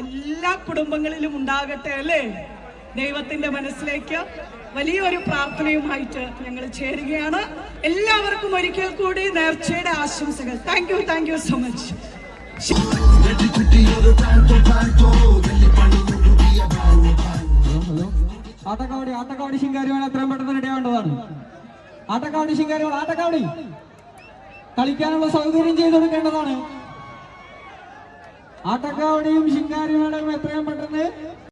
എല്ലാ കുടുംബങ്ങളിലും ഉണ്ടാകട്ടെ അല്ലേ? ദൈവത്തിന്റെ മനസ്സിലേക്ക് വലിയൊരു പ്രാർത്ഥനയുമായിട്ട് ഞങ്ങൾ ചേരുകയാണ്. എല്ലാവർക്കും ഒരിക്കൽ കൂടി നേർച്ചയുടെ ആശംസകൾ. Thank you so much. ആട്ടക്കാവടി ശിങ്കാരിമാണ് എത്രയും പെട്ടെന്ന് റെഡി ആവേണ്ടതാണ്. ആട്ടക്കാവടി കളിക്കാനുള്ള സൗകര്യം ചെയ്തു കൊടുക്കേണ്ടതാണ്. ആട്ടക്കാവടിയും ശിങ്കാരിമേളയും എത്രയും പെട്ടെന്ന്